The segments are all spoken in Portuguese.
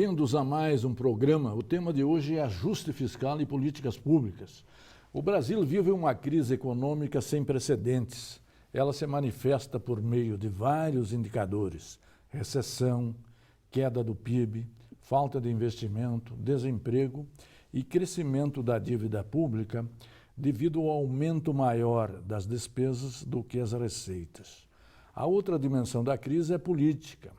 Bem-vindos a mais um programa. O tema de hoje é ajuste fiscal e políticas públicas. O Brasil vive uma crise econômica sem precedentes. Ela se manifesta por meio de vários indicadores: recessão, queda do PIB, falta de investimento, desemprego e crescimento da dívida pública devido ao aumento maior das despesas do que as receitas. A outra dimensão da crise é política,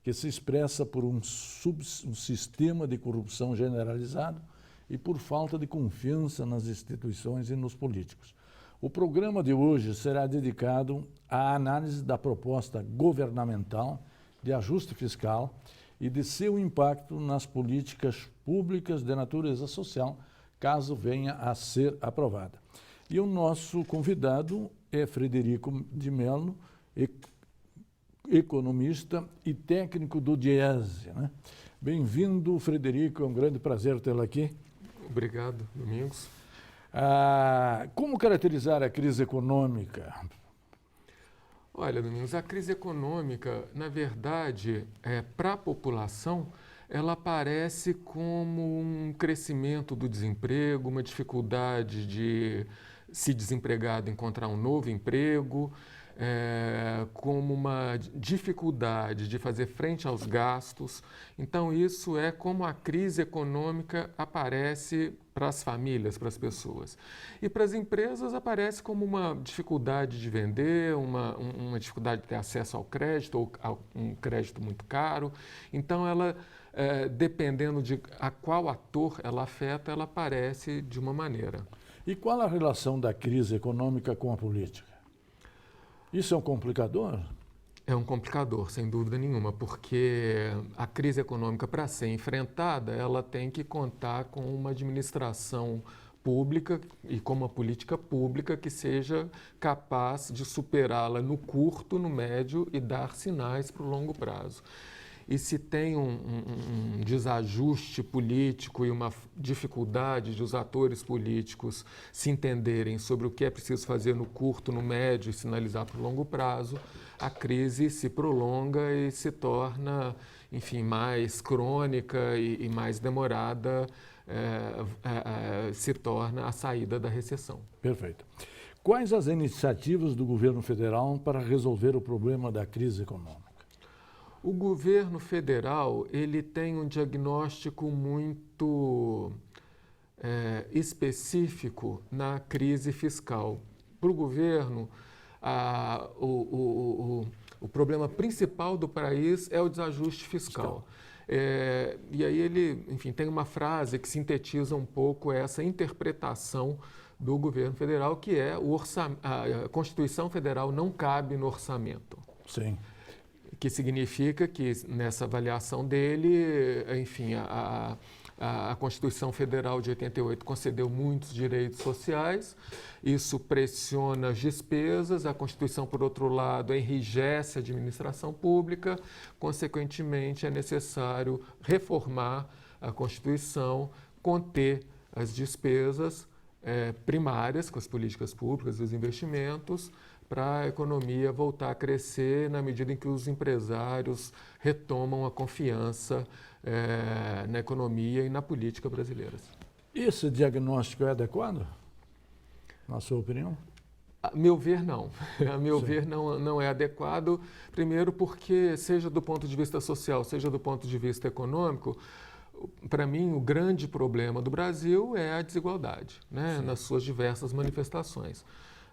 que se expressa por um sistema de corrupção generalizado e por falta de confiança nas instituições e nos políticos. O programa de hoje será dedicado à análise da proposta governamental de ajuste fiscal e de seu impacto nas políticas públicas de natureza social, caso venha a ser aprovada. E o nosso convidado é Frederico de Mello, economista e técnico do Diese, né? Bem-vindo, Frederico, é um grande prazer tê-lo aqui. Obrigado, Domingos. Como caracterizar a crise econômica? Olha, Domingos, a crise econômica, na verdade, para a população, ela aparece como um crescimento do desemprego, uma dificuldade de, se desempregado, encontrar um novo emprego, como uma dificuldade de fazer frente aos gastos. Então, isso é como a crise econômica aparece para as famílias, para as pessoas. E para as empresas aparece como uma dificuldade de vender, uma dificuldade de ter acesso ao crédito, ou a um crédito muito caro. Então, ela, dependendo de a qual ator ela afeta, ela aparece de uma maneira. E qual a relação da crise econômica com a política? Isso é um complicador? É um complicador, sem dúvida nenhuma, porque a crise econômica, para ser enfrentada, ela tem que contar com uma administração pública e com uma política pública que seja capaz de superá-la no curto, no médio e dar sinais para o longo prazo. E se tem um desajuste político e uma dificuldade de os atores políticos se entenderem sobre o que é preciso fazer no curto, no médio e sinalizar para o longo prazo, a crise se prolonga e se torna, enfim, mais crônica e mais demorada, se torna a saída da recessão. Perfeito. Quais as iniciativas do governo federal para resolver o problema da crise econômica? O governo federal, ele tem um diagnóstico muito específico na crise fiscal. Para o governo, o problema principal do país é o desajuste fiscal. E aí ele, enfim, tem uma frase que sintetiza um pouco essa interpretação do governo federal, que é a Constituição Federal não cabe no orçamento. Sim. Que significa que, nessa avaliação dele, enfim, a Constituição Federal de 88 concedeu muitos direitos sociais, isso pressiona as despesas, a Constituição, por outro lado, enrijece a administração pública, consequentemente, é necessário reformar a Constituição, conter as despesas primárias com as políticas públicas, os investimentos, para a economia voltar a crescer na medida em que os empresários retomam a confiança na economia e na política brasileiras. Esse diagnóstico é adequado, na sua opinião? A meu ver, não. A meu ver, não é adequado, primeiro porque, seja do ponto de vista social, seja do ponto de vista econômico, para mim, o grande problema do Brasil é a desigualdade, né, nas suas diversas manifestações.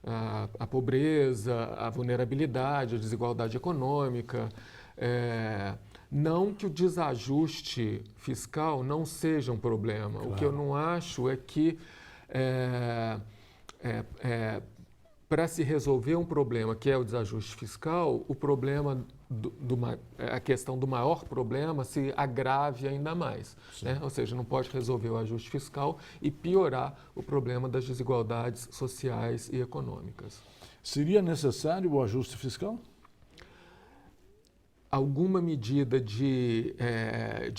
A pobreza, a vulnerabilidade, a desigualdade econômica. Não que o desajuste fiscal não seja um problema. Claro. O que eu não acho é que, para se resolver um problema que é o desajuste fiscal, o problema a questão do maior problema se agrave ainda mais, né? Ou seja, não pode resolver o ajuste fiscal e piorar o problema das desigualdades sociais e econômicas. Seria necessário o ajuste fiscal? Alguma medida de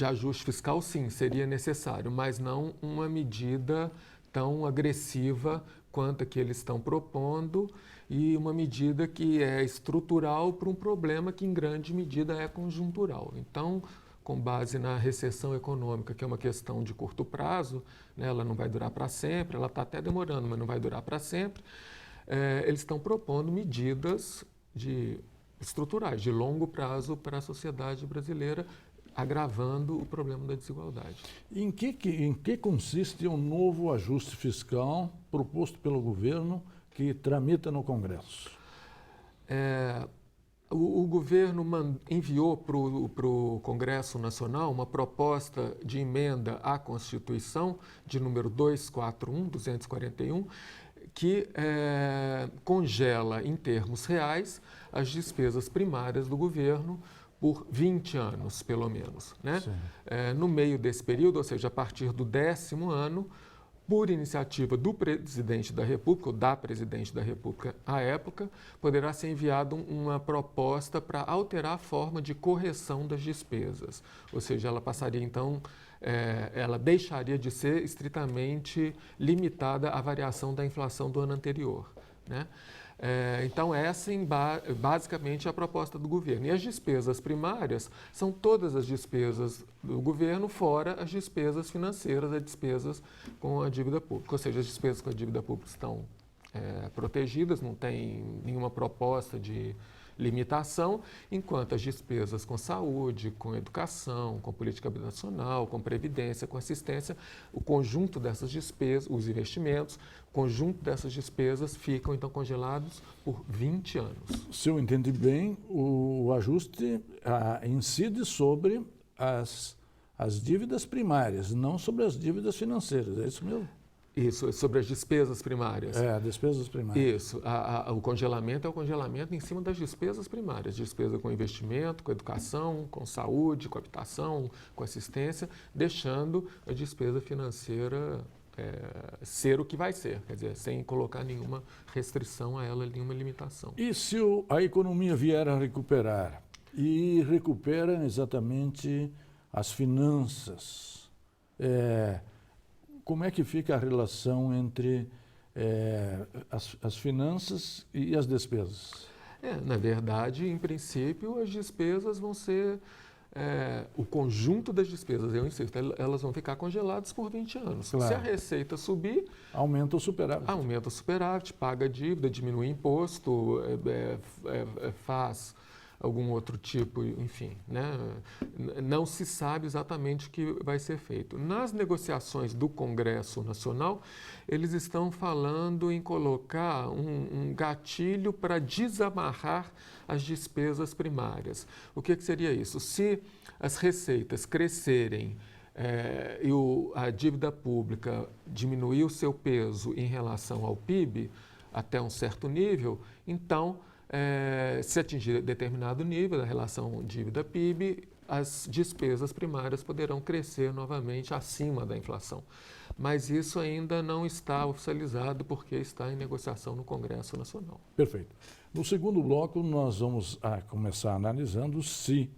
ajuste fiscal, sim, seria necessário, mas não uma medida tão agressiva quanto a que eles estão propondo e uma medida que é estrutural para um problema que, em grande medida, é conjuntural. Então, com base na recessão econômica, que é uma questão de curto prazo, né? Ela não vai durar para sempre, ela está até demorando, mas não vai durar para sempre. Eles estão propondo medidas estruturais, de longo prazo para a sociedade brasileira, agravando o problema da desigualdade. Em que consiste um novo ajuste fiscal proposto pelo governo que tramita no Congresso? O governo enviou para o Congresso Nacional uma proposta de emenda à Constituição, de número 241, que congela, em termos reais, as despesas primárias do governo por 20 anos, pelo menos, né? No meio desse período, ou seja, a partir do 10º ano, por iniciativa do presidente da República, ou da presidente da República à época, poderá ser enviada uma proposta para alterar a forma de correção das despesas. Ou seja, ela passaria, então, ela deixaria de ser estritamente limitada à variação da inflação do ano anterior, né? Então, essa é basicamente a proposta do governo. E as despesas primárias são todas as despesas do governo, fora as despesas financeiras, as despesas com a dívida pública. Ou seja, as despesas com a dívida pública estão protegidas, não tem nenhuma proposta de limitação, enquanto as despesas com saúde, com educação, com política habitacional, com previdência, com assistência, o conjunto dessas despesas, os investimentos, o conjunto dessas despesas ficam então congelados por 20 anos. Se eu entendi bem, o ajuste incide sobre as dívidas primárias, não sobre as dívidas financeiras, é isso mesmo? Isso, sobre as despesas primárias. Despesas primárias. Isso, o congelamento é o congelamento em cima das despesas primárias, despesa com investimento, com educação, com saúde, com habitação, com assistência, deixando a despesa financeira ser o que vai ser, quer dizer, sem colocar nenhuma restrição a ela, nenhuma limitação. E se a economia vier a recuperar, e recupera exatamente as finanças, como é que fica a relação entre as finanças e as despesas? Na verdade, em princípio, as despesas vão ser o conjunto das despesas, eu insisto, elas vão ficar congeladas por 20 anos. Claro. Se a receita subir, aumenta o superávit. Paga a dívida, diminui imposto, faz algum outro tipo, enfim, né? Não se sabe exatamente o que vai ser feito. Nas negociações do Congresso Nacional, eles estão falando em colocar um gatilho para desamarrar as despesas primárias. O que seria isso? Se as receitas crescerem e a dívida pública diminuir o seu peso em relação ao PIB até um certo nível, então, se atingir determinado nível da relação dívida-PIB, as despesas primárias poderão crescer novamente acima da inflação. Mas isso ainda não está oficializado porque está em negociação no Congresso Nacional. Perfeito. No segundo bloco, nós vamos começar analisando se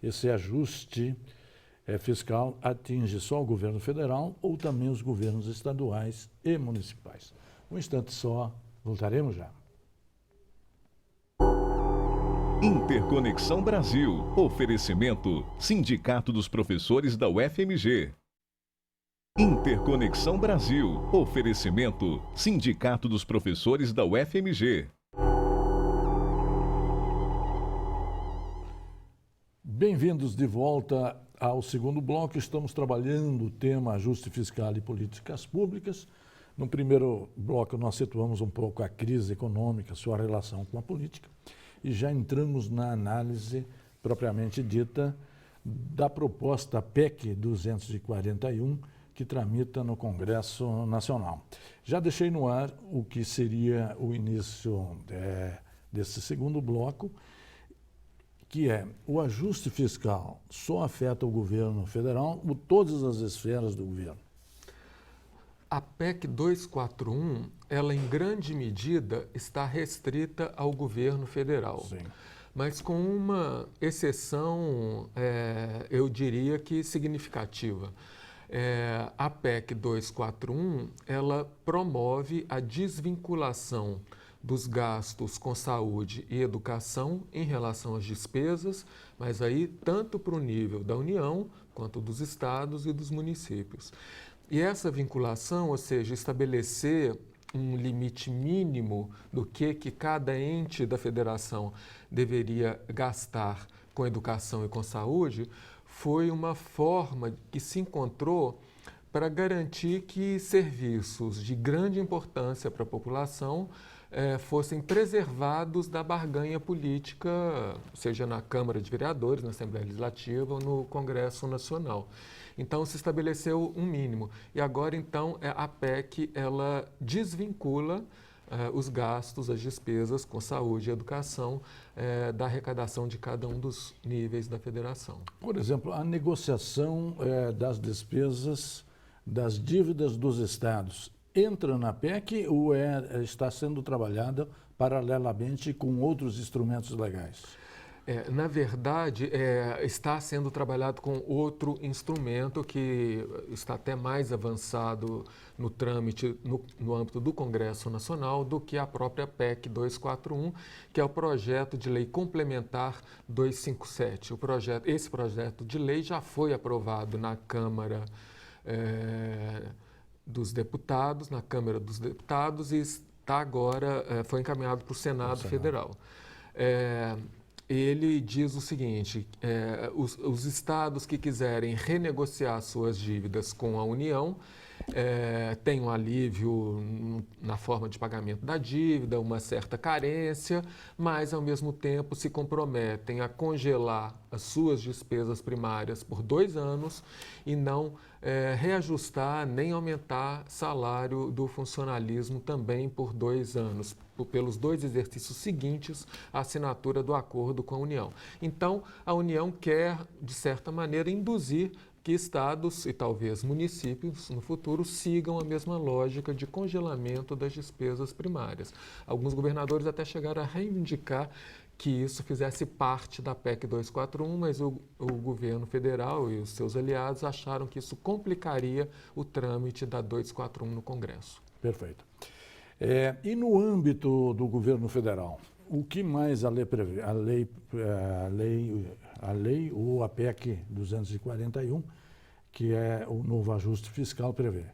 esse ajuste fiscal atinge só o governo federal ou também os governos estaduais e municipais. Um instante só, voltaremos já. Interconexão Brasil. Oferecimento: Sindicato dos Professores da UFMG. Interconexão Brasil. Oferecimento: Sindicato dos Professores da UFMG. Bem-vindos de volta ao segundo bloco. Estamos trabalhando o tema ajuste fiscal e políticas públicas. No primeiro bloco, nós situamos um pouco a crise econômica, sua relação com a política. E já entramos na análise propriamente dita da proposta PEC 241, que tramita no Congresso Nacional. Já deixei no ar o que seria o início desse segundo bloco, que é o ajuste fiscal só afeta o governo federal ou todas as esferas do governo? A PEC 241, ela em grande medida está restrita ao governo federal. Sim. Mas com uma exceção, eu diria que significativa. A PEC 241, ela promove a desvinculação dos gastos com saúde e educação em relação às despesas, mas aí tanto para o nível da União quanto dos estados e dos municípios. E essa vinculação, ou seja, estabelecer um limite mínimo do que cada ente da federação deveria gastar com educação e com saúde, foi uma forma que se encontrou para garantir que serviços de grande importância para a população fossem preservados da barganha política, seja na Câmara de Vereadores, na Assembleia Legislativa ou no Congresso Nacional. Então, se estabeleceu um mínimo. E agora, então, a PEC, ela desvincula os gastos, as despesas com saúde e educação da arrecadação de cada um dos níveis da federação. Por exemplo, a negociação das despesas das dívidas dos estados entra na PEC ou está sendo trabalhada paralelamente com outros instrumentos legais? Na verdade, está sendo trabalhado com outro instrumento que está até mais avançado no trâmite no âmbito do Congresso Nacional do que a própria PEC 241, que é o projeto de lei complementar 257. Esse projeto de lei já foi aprovado na Câmara dos Deputados, e está agora, foi encaminhado para o Senado Federal. Ele diz o seguinte, os estados que quiserem renegociar suas dívidas com a União têm um alívio na forma de pagamento da dívida, uma certa carência, mas ao mesmo tempo se comprometem a congelar as suas despesas primárias por 2 anos e não reajustar nem aumentar salário do funcionalismo também por 2 anos, pelos 2 exercícios seguintes à assinatura do acordo com a União. Então, a União quer, de certa maneira, induzir que estados e talvez municípios no futuro sigam a mesma lógica de congelamento das despesas primárias. Alguns governadores até chegaram a reivindicar que isso fizesse parte da PEC 241, mas o governo federal e os seus aliados acharam que isso complicaria o trâmite da 241 no Congresso. Perfeito. E no âmbito do governo federal, o que mais a lei prevê? A lei ou a PEC 241, que é o novo ajuste fiscal, prevê?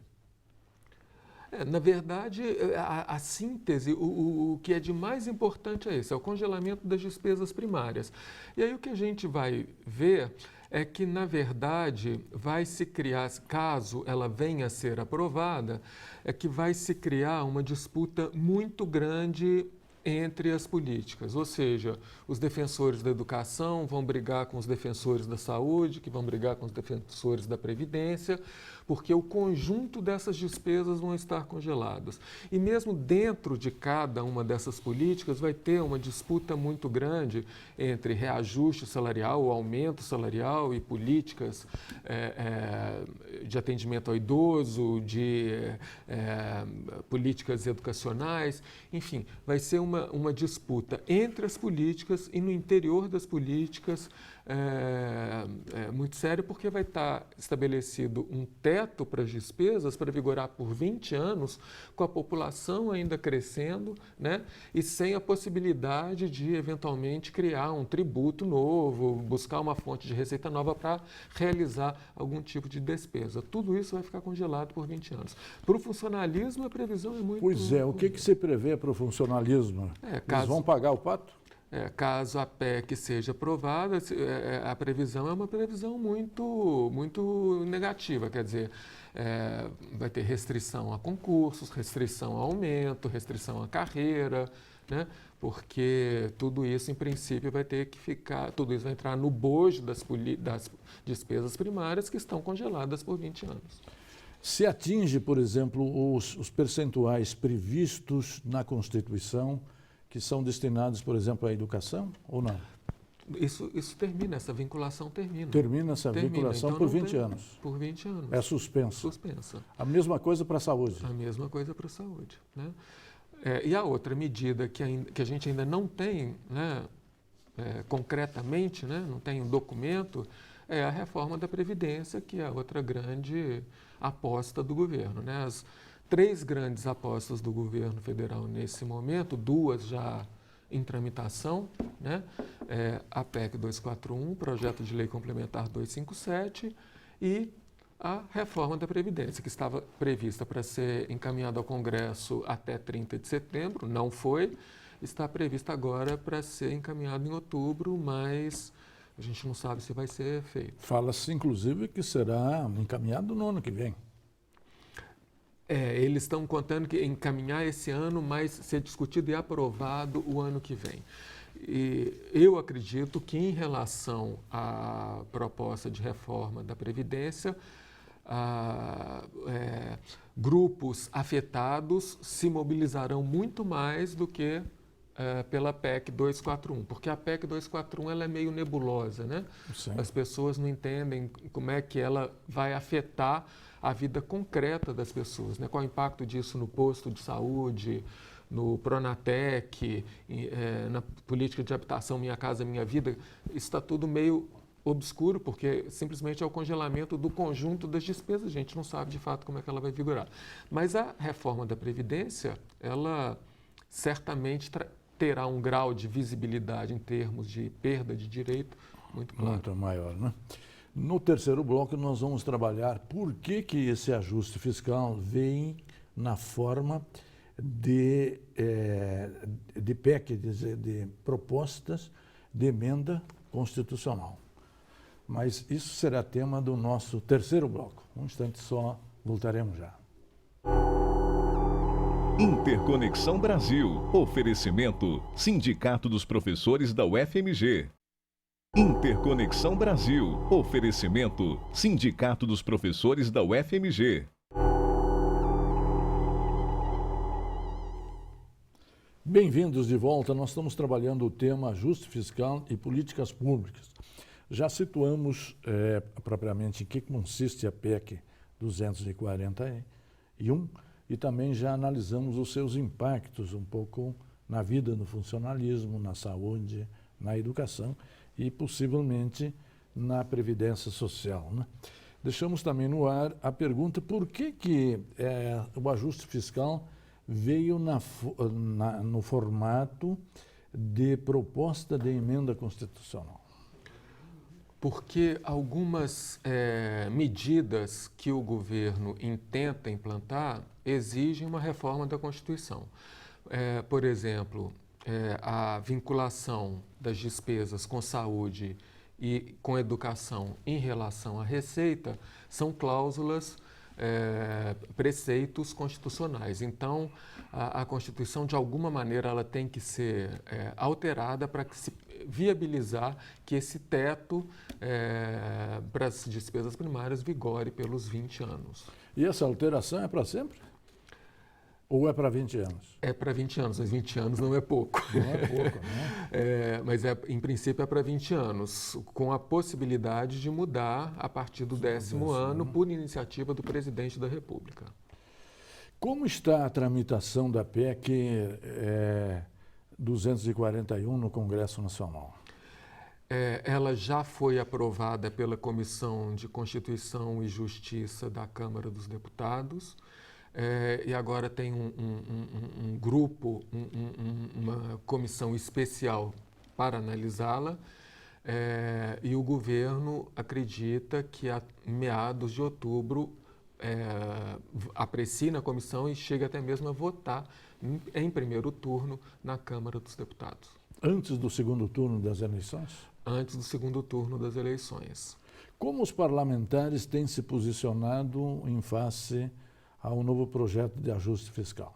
Na verdade, a síntese, o que é de mais importante é esse, é o congelamento das despesas primárias. E aí o que a gente vai ver é que, na verdade, vai se criar, caso ela venha a ser aprovada, é que vai se criar uma disputa muito grande entre as políticas, ou seja, os defensores da educação vão brigar com os defensores da saúde, que vão brigar com os defensores da previdência, porque o conjunto dessas despesas vão estar congeladas. E mesmo dentro de cada uma dessas políticas vai ter uma disputa muito grande entre reajuste salarial, ou aumento salarial e políticas de atendimento ao idoso, de políticas educacionais, enfim, vai ser uma disputa entre as políticas e no interior das políticas muito séria, porque vai estar estabelecido um teto para as despesas para vigorar por 20 anos, com a população ainda crescendo, né? E sem a possibilidade de, eventualmente, criar um tributo novo, buscar uma fonte de receita nova para realizar algum tipo de despesa. Tudo isso vai ficar congelado por 20 anos. Para o funcionalismo, a previsão é muito... Pois é, o que se prevê para o funcionalismo? Eles vão pagar o pato? Caso a PEC seja aprovada, a previsão é uma previsão muito negativa, quer dizer, vai ter restrição a concursos, restrição a aumento, restrição à carreira, né? Porque tudo isso, em princípio, vai ter que ficar, tudo isso vai entrar no bojo das despesas primárias que estão congeladas por 20 anos. Se atinge, por exemplo, os percentuais previstos na Constituição, que são destinados, por exemplo, à educação, ou não? Isso termina, essa vinculação termina. Termina essa vinculação então, por 20 anos? Por 20 anos. É suspensa? Suspensa. A mesma coisa para a saúde? A mesma coisa para a saúde, né? E a outra medida que a gente ainda não tem, né, concretamente, né, não tem um documento, é a reforma da Previdência, que é a outra grande aposta do governo, né? 3 grandes apostas do governo federal nesse momento, 2 já em tramitação, né? A PEC 241, Projeto de Lei Complementar 257 e a reforma da Previdência, que estava prevista para ser encaminhada ao Congresso até 30 de setembro, não foi, está prevista agora para ser encaminhada em outubro, mas a gente não sabe se vai ser feito. Fala-se, inclusive, que será encaminhado no ano que vem. Eles estão contando que encaminhar esse ano, mas ser discutido e aprovado o ano que vem. E eu acredito que, em relação à proposta de reforma da Previdência, grupos afetados se mobilizarão muito mais do que pela PEC 241, porque a PEC 241 ela é meio nebulosa, né? Sim. As pessoas não entendem como é que ela vai afetar a vida concreta das pessoas, né? Qual o impacto disso no posto de saúde, no Pronatec, na política de habitação Minha Casa Minha Vida. Isso está tudo meio obscuro, porque simplesmente é o congelamento do conjunto das despesas. A gente não sabe de fato como é que ela vai vigorar. Mas a reforma da Previdência, ela certamente terá um grau de visibilidade em termos de perda de direito muito claro. Muito maior, né? No terceiro bloco, nós vamos trabalhar por que esse ajuste fiscal vem na forma de PEC, de propostas de emenda constitucional. Mas isso será tema do nosso terceiro bloco. Um instante só, voltaremos já. Interconexão Brasil. Oferecimento: Sindicato dos Professores da UFMG. Interconexão Brasil. Oferecimento: Sindicato dos Professores da UFMG. Bem-vindos de volta. Nós estamos trabalhando o tema ajuste fiscal e políticas públicas. Já situamos propriamente em que consiste a PEC 241 e também já analisamos os seus impactos um pouco na vida, no funcionalismo, na saúde, na educação e possivelmente na previdência social, né? Deixamos também no ar a pergunta por que o ajuste fiscal veio no formato de proposta de emenda constitucional. Porque algumas medidas que o governo intenta implantar exigem uma reforma da Constituição. Por exemplo, a vinculação das despesas com saúde e com educação em relação à receita são cláusulas, preceitos constitucionais. Então, a Constituição, de alguma maneira, ela tem que ser alterada para que se viabilizar que esse teto para as despesas primárias vigore pelos 20 anos. E essa alteração é para sempre? Ou é para 20 anos? É para 20 anos, mas 20 anos não é pouco. Não é pouco, né? Mas em princípio é para 20 anos, com a possibilidade de mudar a partir do 10º ano por iniciativa do presidente da República. Como está a tramitação da PEC 241 no Congresso Nacional? Ela já foi aprovada pela Comissão de Constituição e Justiça da Câmara dos Deputados. E agora tem um grupo, uma comissão especial para analisá-la, e o governo acredita que a meados de outubro aprecie na comissão e chegue até mesmo a votar em primeiro turno na Câmara dos Deputados. Antes do segundo turno das eleições? Antes do segundo turno das eleições. Como os parlamentares têm se posicionado em face ao novo projeto de ajuste fiscal?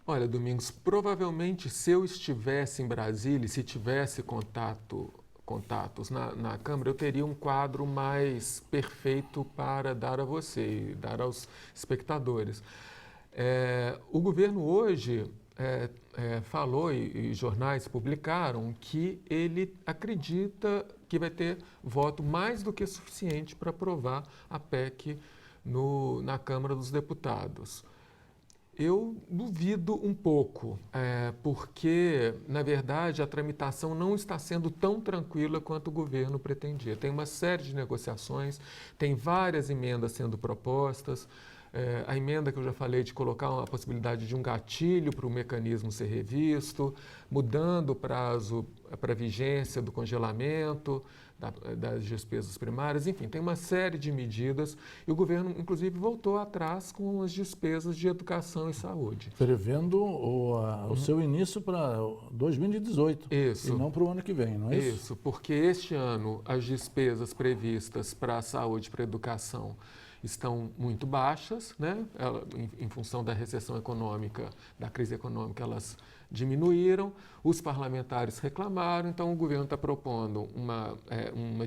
Olha, Domingos, provavelmente se eu estivesse em Brasília e se tivesse contatos na Câmara, eu teria um quadro mais perfeito para dar a você e dar aos espectadores. O governo hoje falou e jornais publicaram que ele acredita que vai ter voto mais do que suficiente para aprovar a PEC na Câmara dos Deputados. Eu duvido um pouco, porque, na verdade, a tramitação não está sendo tão tranquila quanto o governo pretendia. Tem uma série de negociações, tem várias emendas sendo propostas, A emenda que eu já falei de colocar a possibilidade de um gatilho para o mecanismo ser revisto, mudando o prazo para a vigência do congelamento das despesas primárias, enfim, tem uma série de medidas e o governo, inclusive, voltou atrás com as despesas de educação e saúde. Prevendo o seu início para 2018 Isso. e não para o ano que vem, não é isso? Isso, porque este ano as despesas previstas para a saúde e para a educação estão muito baixas, né? Em função da recessão econômica, da crise econômica, elas diminuíram, os parlamentares reclamaram, então o governo está propondo uma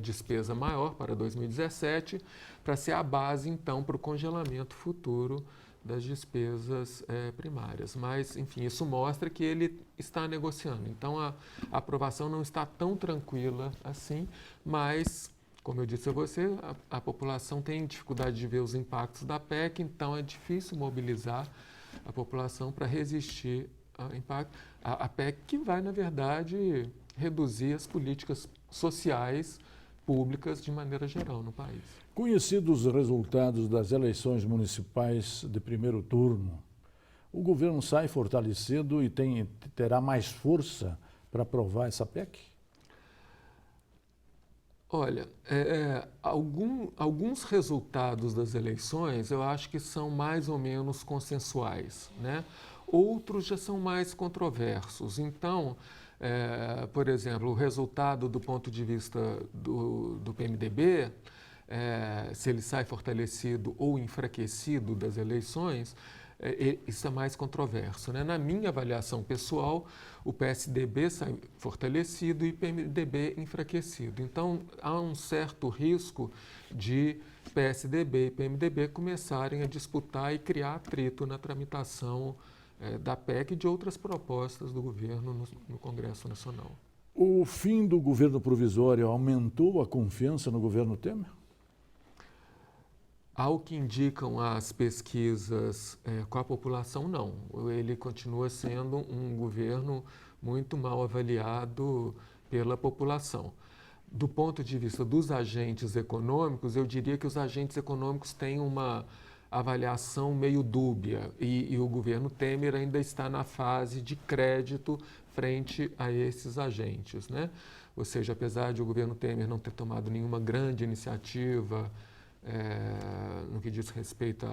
despesa maior para 2017, para ser a base, então, para o congelamento futuro das despesas primárias. Mas, enfim, isso mostra que ele está negociando. Então, a aprovação não está tão tranquila assim, mas, como eu disse a você, a população tem dificuldade de ver os impactos da PEC, então é difícil mobilizar a população para resistir ao impacto. A PEC que vai, na verdade, reduzir as políticas sociais públicas de maneira geral no país. Conhecidos os resultados das eleições municipais de primeiro turno, o governo sai fortalecido e terá mais força para aprovar essa PEC? Olha, alguns resultados das eleições eu acho que são mais ou menos consensuais, né? Outros já são mais controversos. Então, por exemplo, o resultado do ponto de vista do PMDB, se ele sai fortalecido ou enfraquecido das eleições, isso é mais controverso, né? Na minha avaliação pessoal, o PSDB sai fortalecido e o PMDB enfraquecido. Então, há um certo risco de PSDB e PMDB começarem a disputar e criar atrito na tramitação da PEC e de outras propostas do governo no Congresso Nacional. O fim do governo provisório aumentou a confiança no governo Temer? Ao que indicam as pesquisas com a população, não. Ele continua sendo um governo muito mal avaliado pela população. Do ponto de vista dos agentes econômicos, eu diria que os agentes econômicos têm uma avaliação meio dúbia e o governo Temer ainda está na fase de crédito frente a esses agentes, né? Ou seja, apesar de o governo Temer não ter tomado nenhuma grande iniciativa no que diz respeito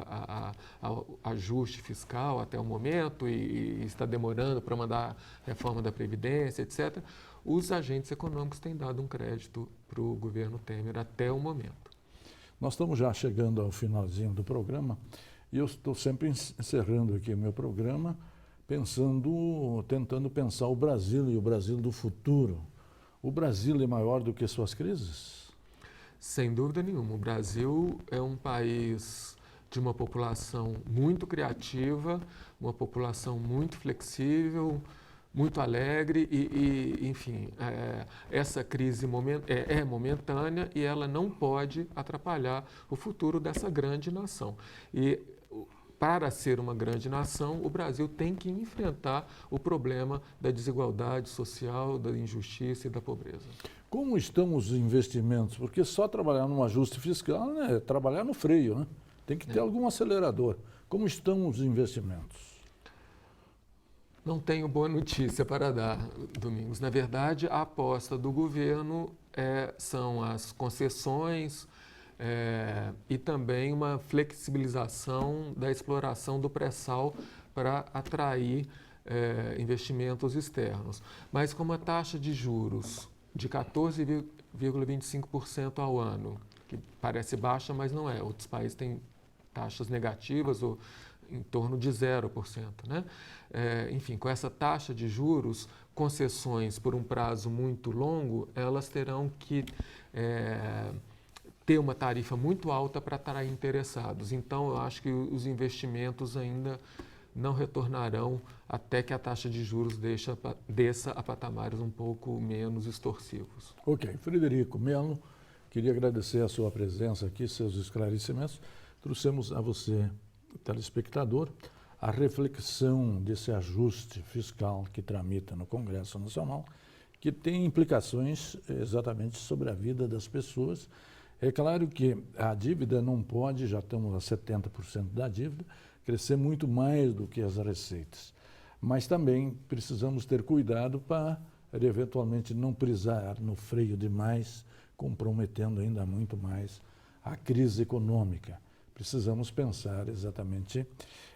ao ajuste fiscal até o momento e está demorando para mandar a reforma da Previdência, etc., os agentes econômicos têm dado um crédito para o governo Temer até o momento. Nós estamos já chegando ao finalzinho do programa e eu estou sempre encerrando aqui o meu programa tentando pensar o Brasil e o Brasil do futuro. O Brasil é maior do que suas crises? Sem dúvida nenhuma. O Brasil é um país de uma população muito criativa, uma população muito flexível, muito alegre enfim, essa crise é momentânea e ela não pode atrapalhar o futuro dessa grande nação. E para ser uma grande nação, o Brasil tem que enfrentar o problema da desigualdade social, da injustiça e da pobreza. Como estão os investimentos? Porque só trabalhar num ajuste fiscal é trabalhar no freio, né? Tem que ter algum acelerador. Como estão os investimentos? Não tenho boa notícia para dar, Domingos. Na verdade, a aposta do governo são as concessões e também uma flexibilização da exploração do pré-sal para atrair investimentos externos. Mas como a taxa de juros de 14,25% ao ano, que parece baixa, mas não é. Outros países têm taxas negativas ou em torno de 0%, né? Enfim, com essa taxa de juros, concessões por um prazo muito longo, elas terão que ter uma tarifa muito alta para atrair interessados. Então, eu acho que os investimentos ainda não retornarão até que a taxa de juros desça a patamares um pouco menos extorsivos. Ok. Frederico Melo, queria agradecer a sua presença aqui, seus esclarecimentos. Trouxemos a você, telespectador, a reflexão desse ajuste fiscal que tramita no Congresso Nacional, que tem implicações exatamente sobre a vida das pessoas É claro que a dívida não pode, já estamos a 70% da dívida, crescer muito mais do que as receitas. Mas também precisamos ter cuidado para, eventualmente, não pisar no freio demais, comprometendo ainda muito mais a crise econômica. Precisamos pensar exatamente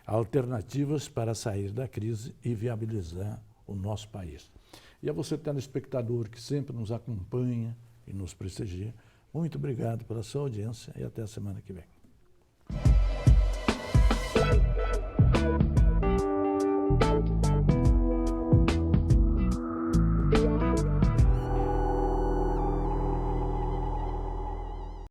alternativas para sair da crise e viabilizar o nosso país. E a você, telespectador, que sempre nos acompanha e nos prestigia, muito obrigado pela sua audiência e até a semana que vem.